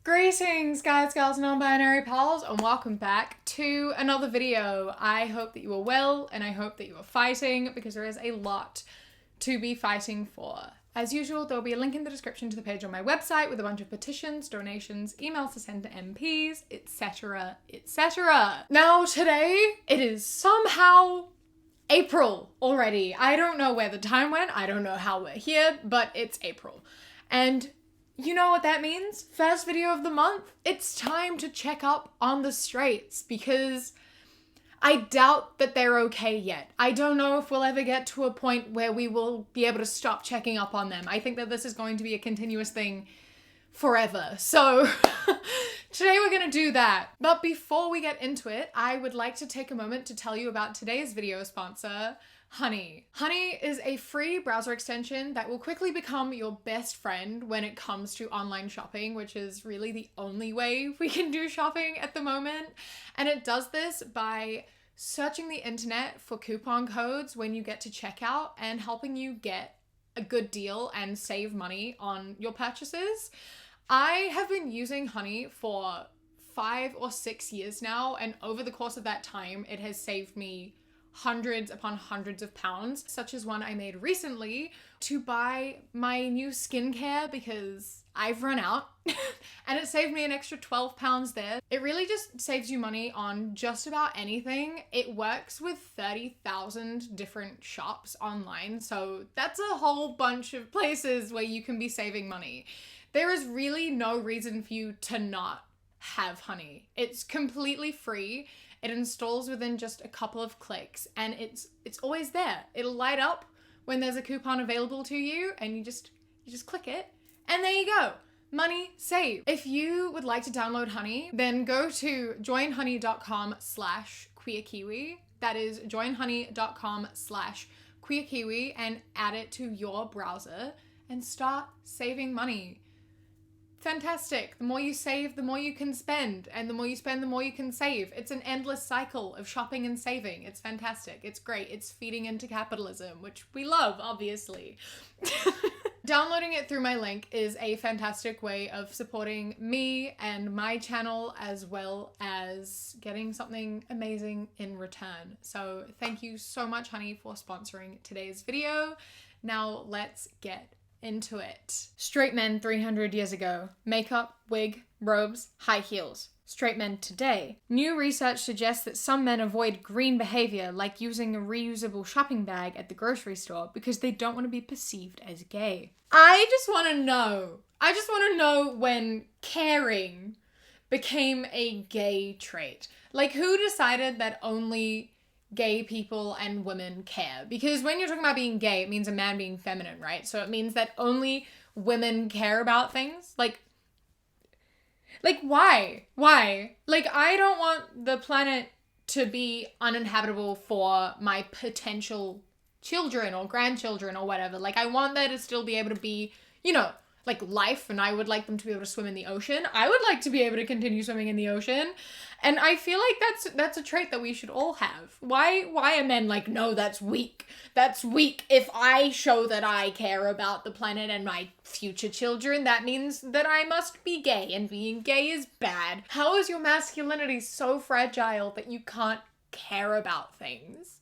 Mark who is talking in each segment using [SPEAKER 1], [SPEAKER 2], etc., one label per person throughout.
[SPEAKER 1] Greetings guys, girls, non-binary pals, and welcome back to another video. I hope that you are well and I hope that you are fighting because there is a lot to be fighting for. As usual, there will be a link in the description to the page on my website with a bunch of petitions, donations, emails to send to MPs, etc, etc. Now today, it is somehow April already. I don't know where the time went, I don't know how we're here, but it's April. And you know what that means? First video of the month. It's time to check up on the straights because I doubt that they're okay yet. I don't know if we'll ever get to a point where we will be able to stop checking up on them. I think that this is going to be a continuous thing forever. So today we're gonna do that. But before we get into it, I would like to take a moment to tell you about today's video sponsor, Honey. Honey is a free browser extension that will quickly become your best friend when it comes to online shopping, which is really the only way we can do shopping at the moment. And it does this by searching the internet for coupon codes when you get to checkout and helping you get a good deal and save money on your purchases. I have been using Honey for 5 or 6 years now, and over the course of that time, it has saved me hundreds upon hundreds of pounds, such as one I made recently to buy my new skincare because I've run out and it saved me an extra 12 pounds there. It really just saves you money on just about anything. It works with 30,000 different shops online, so that's a whole bunch of places where you can be saving money. There is really no reason for you to not have Honey. It's completely free. It installs within just a couple of clicks and it's always there. It'll light up when there's a coupon available to you and you just click it and there you go. Money saved. If you would like to download Honey, then go to joinhoney.com/queerkiwi. That is joinhoney.com/queerkiwi and add it to your browser and start saving money. Fantastic. The more you save, the more you can spend. And the more you spend, the more you can save. It's an endless cycle of shopping and saving. It's fantastic. It's great. It's feeding into capitalism, which we love, obviously. Downloading it through my link is a fantastic way of supporting me and my channel, as well as getting something amazing in return. So thank you so much, Honey, for sponsoring today's video. Now let's get into it. Straight men 300 years ago. Makeup, wig, robes, high heels. Straight men today. New research suggests that some men avoid green behavior like using a reusable shopping bag at the grocery store because they don't want to be perceived as gay. I just want to know when caring became a gay trait. Like, who decided that only gay people and women care? Because when you're talking about being gay, it means a man being feminine, right? So it means that only women care about things. Like why? Like, I don't want the planet to be uninhabitable for my potential children or grandchildren or whatever. Like, I want there to still be able to be, you know, like life, and I would like them to be able to swim in the ocean. I would like to be able to continue swimming in the ocean. And I feel like that's a trait that we should all have. Why are men like, no, that's weak. That's weak. If I show that I care about the planet and my future children, that means that I must be gay, and being gay is bad. How is your masculinity so fragile that you can't care about things?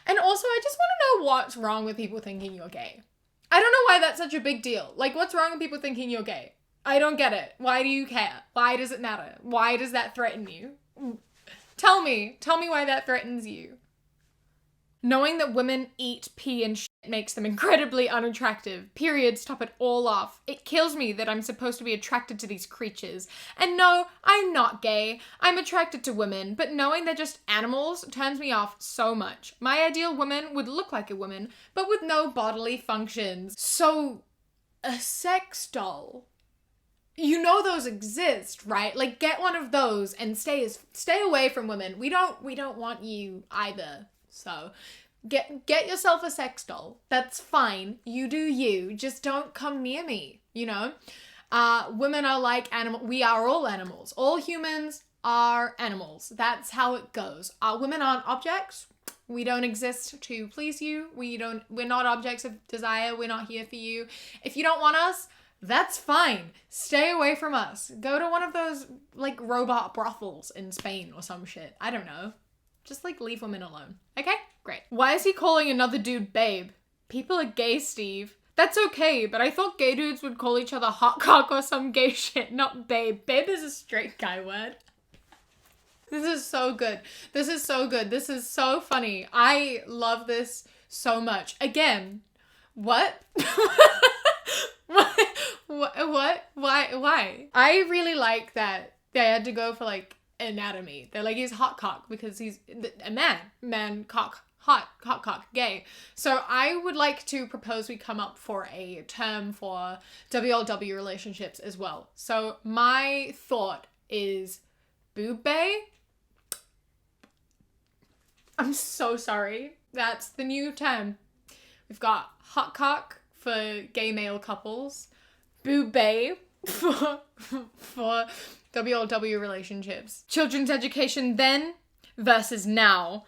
[SPEAKER 1] And also, I just want to know what's wrong with people thinking you're gay. I don't know why that's such a big deal. Like, what's wrong with people thinking you're gay? I don't get it. Why do you care? Why does it matter? Why does that threaten you? Tell me why that threatens you. Knowing that women eat, pee, and shit makes them incredibly unattractive. Period. Stop it all off. It kills me that I'm supposed to be attracted to these creatures. And no, I'm not gay. I'm attracted to women, but knowing they're just animals turns me off so much. My ideal woman would look like a woman, but with no bodily functions. So, a sex doll. You know those exist, right? Like, get one of those and stay away from women. We don't want you either. So get yourself a sex doll. That's fine. You do you. Just don't come near me, you know? Women are like animals. We are all animals. All humans are animals. That's how it goes. Women aren't objects. We don't exist to please you. We're not objects of desire. We're not here for you. If you don't want us, That's fine. Stay away from us. Go to one of those, like, robot brothels in Spain or some shit. I don't know. Just, like, leave women alone. Okay? Great. Why is he calling another dude babe? People are gay, Steve. That's okay, but I thought gay dudes would call each other hot cock or some gay shit, not babe. Babe is a straight guy word. This is so good. This is so good. This is so funny. I love this so much. Again, what? What? Why? I really like that they had to go for, like, anatomy. They're like, he's hot cock because he's a man cock, hot cock, gay. So I would like to propose we come up for a term for WLW relationships as well. So my thought is boob bay. I'm so sorry. That's the new term. We've got hot cock for gay male couples, boob bay for WLW relationships. Children's education then versus now.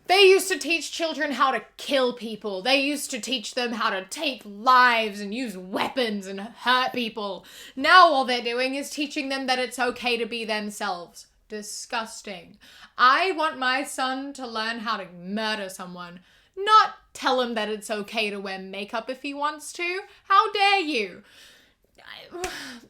[SPEAKER 1] They used to teach children how to kill people. They used to teach them how to take lives and use weapons and hurt people. Now all they're doing is teaching them that it's okay to be themselves. Disgusting. I want my son to learn how to murder someone, not tell him that it's okay to wear makeup if he wants to. How dare you?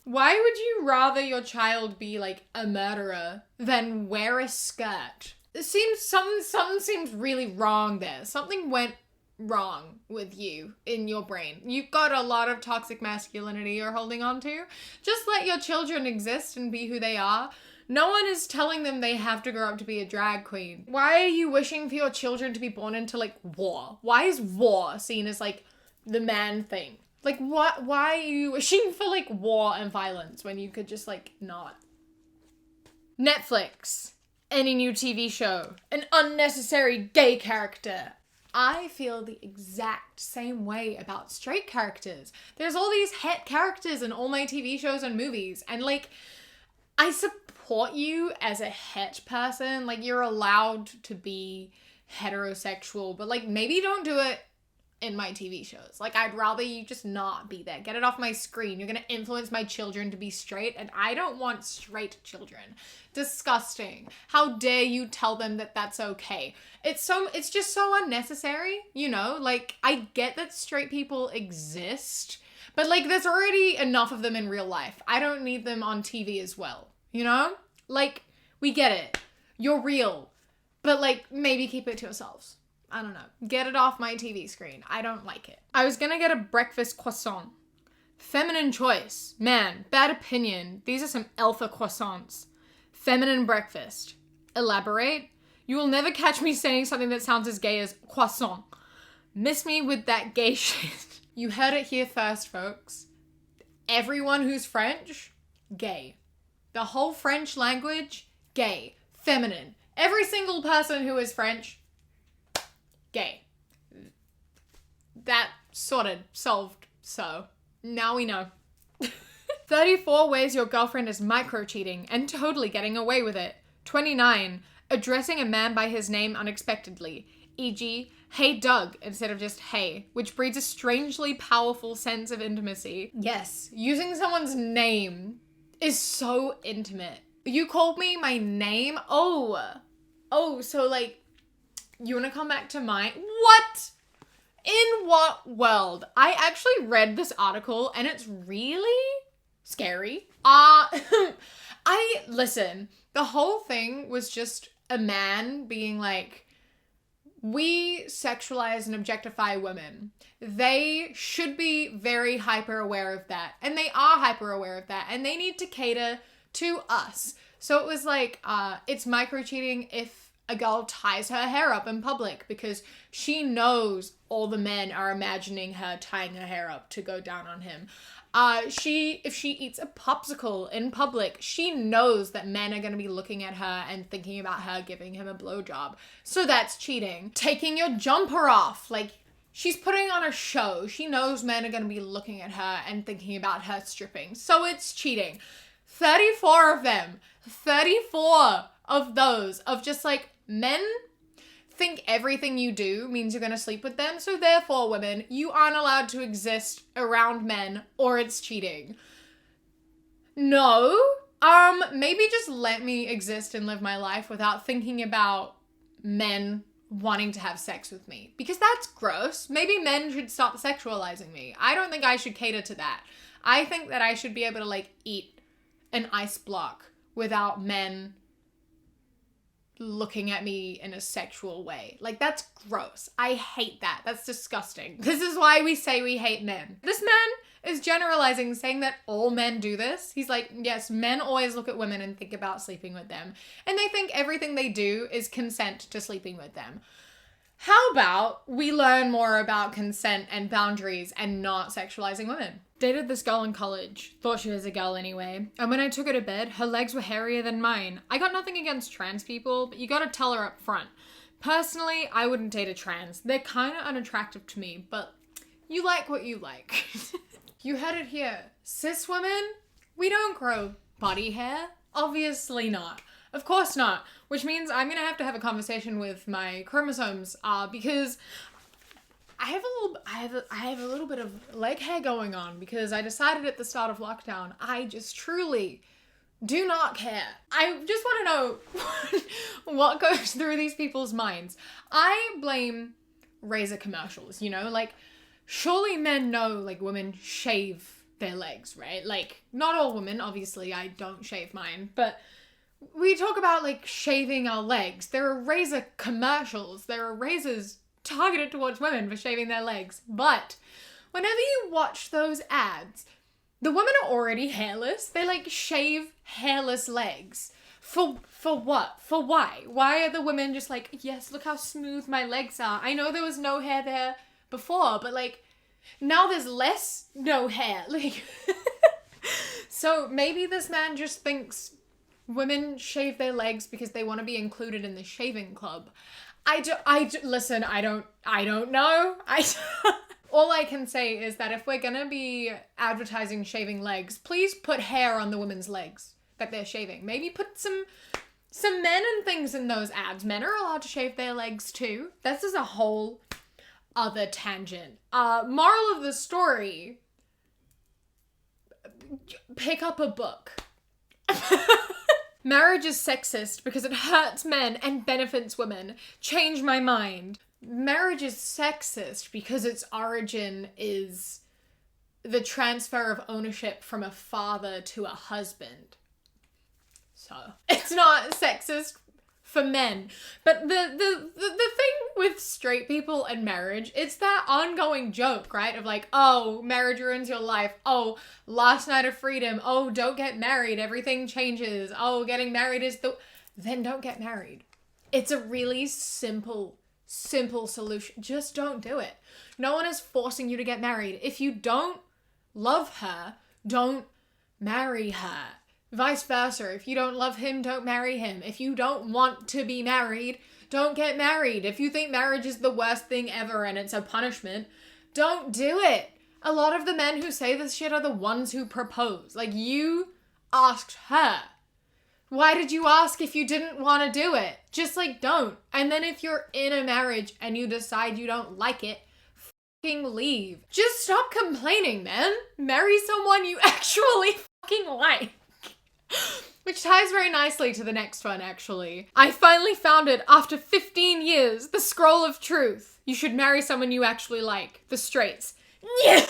[SPEAKER 1] Why would you rather your child be, like, a murderer than wear a skirt? It seems something seems really wrong there. Something went wrong with you in your brain. You've got a lot of toxic masculinity you're holding on to. Just let your children exist and be who they are. No one is telling them they have to grow up to be a drag queen. Why are you wishing for your children to be born into, like, war? Why is war seen as, like, the man thing? Like, what? Why are you wishing for, like, war and violence when you could just, like, not? Netflix. Any new TV show. An unnecessary gay character. I feel the exact same way about straight characters. There's all these het characters in all my TV shows and movies. And, like, I support you as a het person. Like, you're allowed to be heterosexual. But, like, maybe don't do it in my TV shows. Like, I'd rather you just not be there. Get it off my screen. You're gonna influence my children to be straight, and I don't want straight children. Disgusting. How dare you tell them that that's okay? It's just so unnecessary, you know? Like, I get that straight people exist, but, like, there's already enough of them in real life. I don't need them on TV as well, you know? Like, we get it. You're real, but, like, maybe keep it to yourselves. I don't know. Get it off my TV screen. I don't like it. I was gonna get a breakfast croissant. Feminine choice. Man, bad opinion. These are some alpha croissants. Feminine breakfast. Elaborate. You will never catch me saying something that sounds as gay as croissant. Miss me with that gay shit. You heard it here first, folks. Everyone who's French, gay. The whole French language, gay. Feminine. Every single person who is French, gay. That sorted, solved, so now we know. 34 ways your girlfriend is micro-cheating and totally getting away with it. 29, addressing a man by his name unexpectedly, e.g., hey Doug, instead of just hey, which breeds a strangely powerful sense of intimacy. Yes, using someone's name is so intimate. You called me my name? Oh, so, like, you want to come back to mine? What? In what world? I actually read this article and it's really scary. Listen, the whole thing was just a man being like, we sexualize and objectify women. They should be very hyper aware of that. And they are hyper aware of that. And they need to cater to us. So it was like, it's micro cheating if a girl ties her hair up in public because she knows all the men are imagining her tying her hair up to go down on him. If she eats a popsicle in public, she knows that men are going to be looking at her and thinking about her giving him a blowjob. So that's cheating. Taking your jumper off. Like, she's putting on a show. She knows men are going to be looking at her and thinking about her stripping. So it's cheating. 34 of them. 34 of those. Of just, like, men think everything you do means you're gonna sleep with them, so therefore, women, you aren't allowed to exist around men or it's cheating. No. Maybe just let me exist and live my life without thinking about men wanting to have sex with me, because that's gross. Maybe men should stop sexualizing me. I don't think I should cater to that. I think that I should be able to like eat an ice block without men looking at me in a sexual way. Like, that's gross. I hate that. That's disgusting. This is why we say we hate men. This man is generalizing, saying that all men do this. He's like, yes, men always look at women and think about sleeping with them. And they think everything they do is consent to sleeping with them. How about we learn more about consent and boundaries and not sexualizing women? Dated this girl in college. Thought she was a girl anyway. And when I took her to bed, her legs were hairier than mine. I got nothing against trans people, but you gotta tell her up front. Personally, I wouldn't date a trans. They're kinda unattractive to me, but you like what you like. You heard it here. Cis women, we don't grow body hair. Obviously not. Of course not. Which means I'm gonna have to have a conversation with my chromosomes, because I have a little bit of leg hair going on, because I decided at the start of lockdown, I just truly do not care. I just want to know what goes through these people's minds. I blame razor commercials, you know, like, surely men know, like, women shave their legs, right? Like, not all women, obviously, I don't shave mine, but we talk about, like, shaving our legs. There are razor commercials. There are razors targeted towards women for shaving their legs. But whenever you watch those ads, the women are already hairless. They, like, shave hairless legs. For what? For why? Why are the women just like, yes, look how smooth my legs are. I know there was no hair there before, but, like, now there's no hair. Like, so maybe this man just thinks women shave their legs because they want to be included in the shaving club. Listen, I don't know. All I can say is that if we're gonna be advertising shaving legs, please put hair on the women's legs that they're shaving. Maybe put some men and things in those ads. Men are allowed to shave their legs too. This is a whole other tangent. Moral of the story, pick up a book. Marriage is sexist because it hurts men and benefits women. Change my mind. Marriage is sexist because its origin is the transfer of ownership from a father to a husband. So, it's not sexist for men. But the thing with straight people and marriage, it's that ongoing joke, right? Of like, oh, marriage ruins your life. Oh, last night of freedom. Oh, don't get married. Everything changes. Oh, getting married is then don't get married. It's a really simple solution. Just don't do it. No one is forcing you to get married. If you don't love her, don't marry her. Vice versa. If you don't love him, don't marry him. If you don't want to be married, don't get married. If you think marriage is the worst thing ever and it's a punishment, don't do it. A lot of the men who say this shit are the ones who propose. Like, you asked her. Why did you ask if you didn't want to do it? Just, like, don't. And then if you're in a marriage and you decide you don't like it, fucking leave. Just stop complaining, man. Marry someone you actually fucking like. Which ties very nicely to the next one, actually. I finally found it after 15 years. The scroll of truth. You should marry someone you actually like. The straights. Yeah.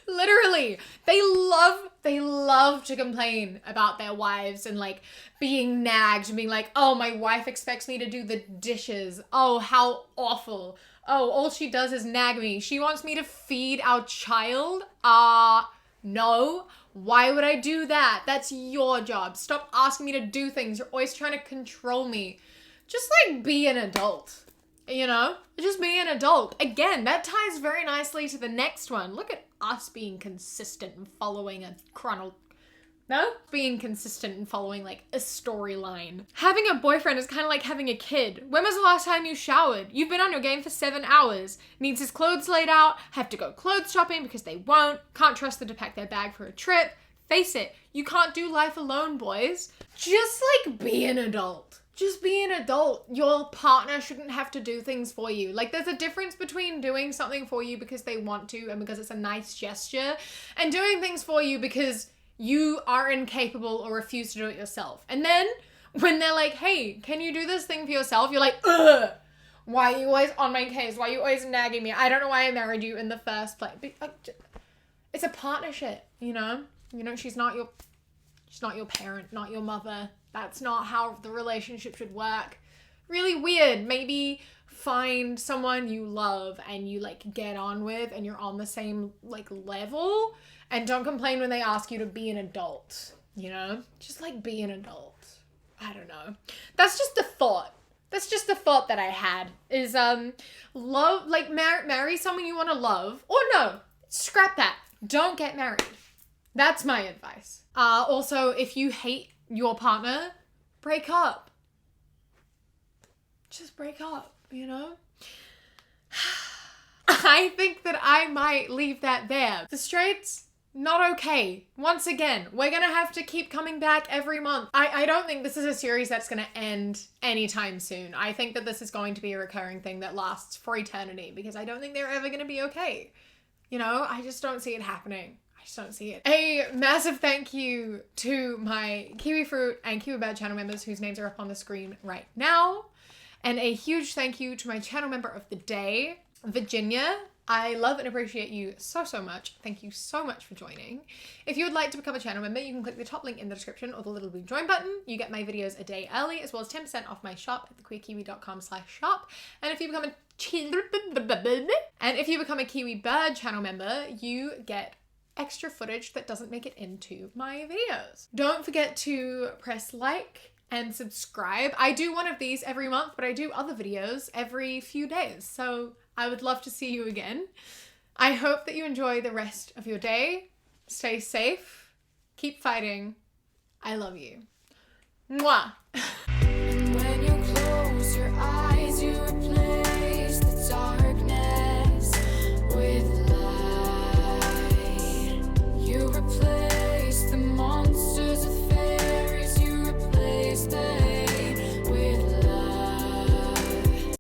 [SPEAKER 1] Literally. They love to complain about their wives and, like, being nagged and being like, oh, my wife expects me to do the dishes. Oh, how awful. Oh, all she does is nag me. She wants me to feed our child? No. Why would I do that? That's your job. Stop asking me to do things. You're always trying to control me. Just, like, be an adult. You know? Just be an adult. Again, that ties very nicely to the next one. Look at us being consistent and following a being consistent and following, like, a storyline. Having a boyfriend is kind of like having a kid. When was the last time you showered? You've been on your game for 7 hours. Needs his clothes laid out. Have to go clothes shopping because they won't. Can't trust them to pack their bag for a trip. Face it, you can't do life alone, boys. Just, like, be an adult. just be an adult. Your partner shouldn't have to do things for you. Like, there's a difference between doing something for you because they want to and because it's a nice gesture, and doing things for you because you are incapable or refuse to do it yourself. And then when they're like, hey, can you do this thing for yourself? You're like, ugh, why are you always on my case? Why are you always nagging me? I don't know why I married you in the first place. It's a partnership, you know? You know, she's not your parent, not your mother. That's not how the relationship should work. Really weird. Maybe find someone you love and you like get on with and you're on the same like level, and don't complain when they ask you to be an adult, you know? Just like be an adult. I don't know. That's just the thought. That's just the thought that I had is love, like marry someone you want to love, or no, scrap that. Don't get married. That's my advice. Also, if you hate your partner, break up. Just break up, you know? I think that I might leave that there. The straights, not okay. Once again, we're gonna have to keep coming back every month. I don't think this is a series that's gonna end anytime soon. I think that this is going to be a recurring thing that lasts for eternity, because I don't think they're ever gonna be okay. You know, I just don't see it happening. I just don't see it. A massive thank you to my Kiwi Fruit and Kiwi Bird channel members whose names are up on the screen right now. And a huge thank you to my channel member of the day, Virginia. I love and appreciate you so, so much. Thank you so much for joining. If you would like to become a channel member, you can click the top link in the description or the little blue join button. You get my videos a day early, as well as 10% off my shop at thequeerkiwi.com/shop. And if you become a Kiwi Bird channel member, you get extra footage that doesn't make it into my videos. Don't forget to press like and subscribe. I do one of these every month, but I do other videos every few days. So I would love to see you again. I hope that you enjoy the rest of your day. Stay safe. Keep fighting. I love you. Mwah.